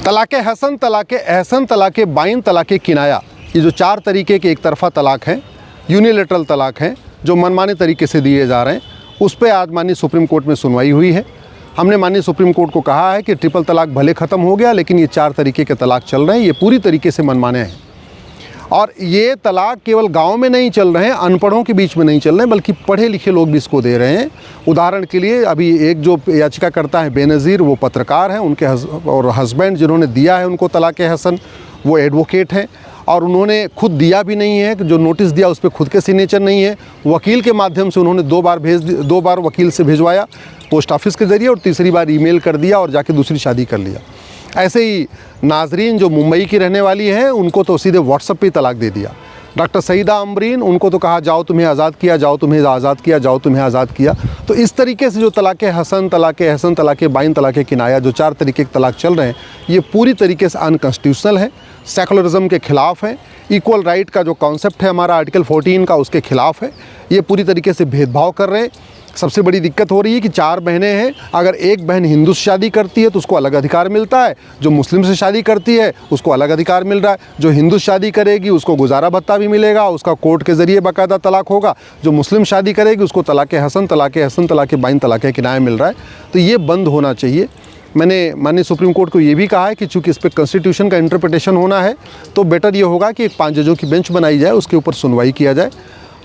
तलाक़े हसन, तलाक़े एहसन, तलाक़े बाइन, तलाक़े किनाया, ये जो 4 तरीके के एक तरफ़ा तलाक़ हैं, यूनिलेटरल तलाक़ हैं, जो मनमाने तरीके से दिए जा रहे हैं, उस पे आज माननीय सुप्रीम कोर्ट में सुनवाई हुई है। हमने माननीय सुप्रीम कोर्ट को कहा है कि ट्रिपल तलाक़ भले ख़त्म हो गया, लेकिन ये 4 तरीके के तलाक़ चल रहे हैं, ये पूरी तरीके से मनमाने हैं। और ये तलाक़ केवल गांव में नहीं चल रहे हैं, अनपढ़ों के बीच में नहीं चल रहे हैं, बल्कि पढ़े लिखे लोग भी इसको दे रहे हैं। उदाहरण के लिए अभी एक जो याचिका करता है बेनज़ीर, वो पत्रकार हैं, उनके और हस्बैंड जिन्होंने दिया है उनको तलाक़े हसन, वो एडवोकेट हैं, और उन्होंने खुद दिया भी नहीं है, जो नोटिस दिया उस पर खुद के सिग्नेचर नहीं है। वकील के माध्यम से उन्होंने 2 बार वकील से भिजवाया पोस्ट ऑफिस के ज़रिए, और तीसरी बार ईमेल कर दिया और जाके दूसरी शादी कर लिया। ऐसे ही नाजरीन जो मुंबई की रहने वाली हैं, उनको तो सीधे व्हाट्सएप पे तलाक दे दिया। डॉक्टर सईदा अमरीन, उनको तो कहा जाओ तुम्हें आज़ाद किया, जाओ तुम्हें आज़ाद किया, जाओ तुम्हें आज़ाद किया। तो इस तरीके से जो तलाक़े हसन, तलाक़े एहसन, तलाक़े बाइन, तलाक़े किनाया, जो 4 तरीके के तलाक़ चल रहे हैं, ये पूरी तरीके से अनकॉन्स्टिट्यूशनल है, सेकुलरिज्म के ख़िलाफ़ है, इक्वल राइट का जो कॉन्सेप्ट है हमारा आर्टिकल 14 का, उसके ख़िलाफ़ है। ये पूरी तरीके से भेदभाव कर रहे हैं। सबसे बड़ी दिक्कत हो रही है कि 4 बहनें हैं, अगर एक बहन हिंदू से शादी करती है तो उसको अलग अधिकार मिलता है, जो मुस्लिम से शादी करती है उसको अलग अधिकार मिल रहा है, जो हिंदू शादी करेगी उसको गुजारा भत्ता भी मिलेगा, उसका कोर्ट के ज़रिए बाकायदा तलाक होगा, जो मुस्लिम शादी करेगी उसको तलाक़े हसन, तलाक़े एहसन, तलाक़े बाइन, तलाक़े किनाया मिल रहा है। तो ये बंद होना चाहिए। मैंने माननीय सुप्रीम कोर्ट को ये भी कहा है कि चूँकि इस पर कॉन्स्टिट्यूशन का इंटरप्रिटेशन होना है, तो बेटर ये होगा कि एक 5 जजों की बेंच बनाई जाए, उसके ऊपर सुनवाई किया जाए।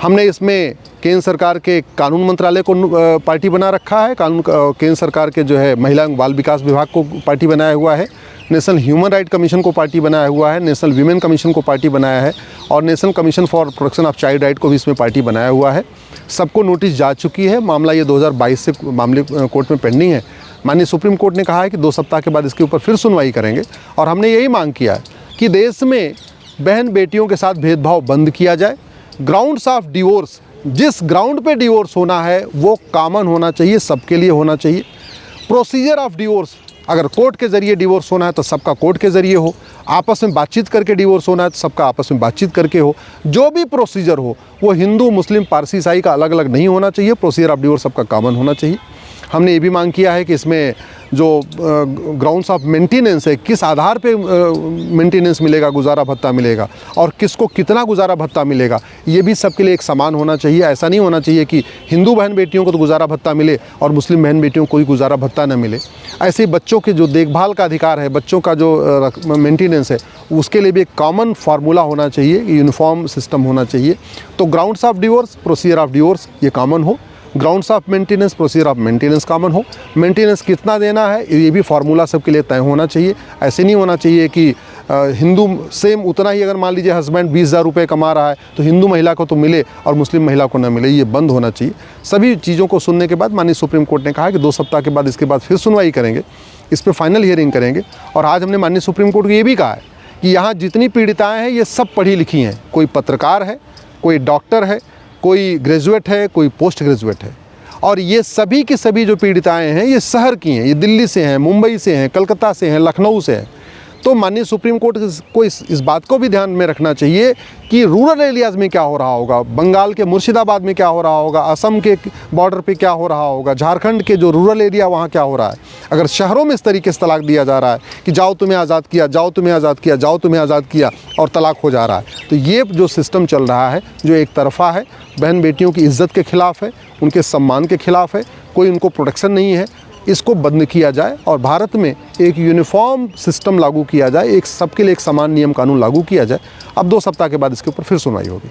हमने इसमें केंद्र सरकार के कानून मंत्रालय को पार्टी बना रखा है, केंद्र सरकार के जो है महिला एवं बाल विकास विभाग को पार्टी बनाया हुआ है, नेशनल ह्यूमन राइट कमीशन को पार्टी बनाया हुआ है, नेशनल वीमेन कमीशन को पार्टी बनाया है, और national commission for protection of child right को भी इसमें पार्टी बनाया हुआ है। सबको नोटिस जा चुकी है। मामला ये 2022 से मामले कोर्ट में पेंडिंग है। माननीय सुप्रीम कोर्ट ने कहा है कि 2 सप्ताह के बाद इसके ऊपर फिर सुनवाई करेंगे, और हमने यही मांग किया है कि देश में बहन बेटियों के साथ भेदभाव बंद किया जाए। ग्राउंड्स ऑफ डिवोर्स, जिस ग्राउंड पे डिवोर्स होना है वो कॉमन होना चाहिए, सबके लिए होना चाहिए। प्रोसीजर ऑफ डिवोर्स, अगर कोर्ट के ज़रिए डिवोर्स होना है तो सबका कोर्ट के ज़रिए हो, आपस में बातचीत करके डिवोर्स होना है तो सबका आपस में बातचीत करके हो। जो भी प्रोसीजर हो वो हिंदू, मुस्लिम, पारसी, ईसाई का अलग अलग नहीं होना चाहिए। प्रोसीजर ऑफ डिवोर्स सबका कॉमन होना चाहिए। हमने ये भी मांग किया है कि इसमें जो ग्राउंड्स ऑफ मेंटेनेंस है, किस आधार पे मेंटेनेंस मिलेगा, गुजारा भत्ता मिलेगा, और किसको कितना गुजारा भत्ता मिलेगा, ये भी सबके लिए एक समान होना चाहिए। ऐसा नहीं होना चाहिए कि हिंदू बहन बेटियों को तो गुजारा भत्ता मिले और मुस्लिम बहन बेटियों को कोई गुजारा भत्ता न मिले। ऐसे ही बच्चों के जो देखभाल का अधिकार है, बच्चों का जो मेंटेनेंस है, उसके लिए भी एक कॉमन फार्मूला होना चाहिए, यूनिफॉर्म सिस्टम होना चाहिए। तो grounds of divorce, procedure of divorce ये कॉमन हो, grounds of maintenance, procedure of maintenance common हो। मेंटेनेंस कितना देना है ये भी फार्मूला सबके लिए तय होना चाहिए। ऐसे नहीं होना चाहिए कि हिंदू सेम उतना ही, अगर मान लीजिए हस्बैंड 20,000 रुपये कमा रहा है तो हिंदू महिला को तो मिले और मुस्लिम महिला को ना मिले। ये बंद होना चाहिए। सभी चीज़ों को सुनने के बाद माननीय सुप्रीम कोर्ट ने कहा कि 2 सप्ताह के बाद इसके बाद फिर सुनवाई करेंगे, इस पर फाइनल हियरिंग करेंगे। और आज हमने माननीय सुप्रीम कोर्ट को ये भी कहा है कि यहाँ जितनी पीड़िताएँ हैं ये सब पढ़ी लिखी हैं। कोई पत्रकार है, कोई डॉक्टर है, कोई ग्रेजुएट है, कोई पोस्ट ग्रेजुएट है, और ये सभी की सभी जो पीड़िताएं हैं ये शहर की हैं, ये दिल्ली से हैं, मुंबई से हैं, कलकत्ता से हैं, लखनऊ से हैं। तो माननीय सुप्रीम कोर्ट को इस बात को भी ध्यान में रखना चाहिए कि रूरल एरियाज़ में क्या हो रहा होगा, बंगाल के मुर्शिदाबाद में क्या हो रहा होगा, असम के बॉर्डर पे क्या हो रहा होगा, झारखंड के जो रूरल एरिया वहाँ क्या हो रहा है। अगर शहरों में इस तरीके से तलाक दिया जा रहा है कि जाओ तुम्हें आज़ाद किया, जाओ तुम्हें आज़ाद किया, जाओ तुम्हें आज़ाद किया, और तलाक हो जा रहा है, तो ये जो सिस्टम चल रहा है जो एक तरफ़ा है, बहन बेटियों की इज़्ज़त के ख़िलाफ़ है, उनके सम्मान के ख़िलाफ़ है, कोई उनको प्रोटेक्शन नहीं है। इसको बंद किया जाए और भारत में एक यूनिफॉर्म सिस्टम लागू किया जाए, एक सबके लिए एक समान नियम कानून लागू किया जाए। अब 2 सप्ताह के बाद इसके ऊपर फिर सुनवाई होगी।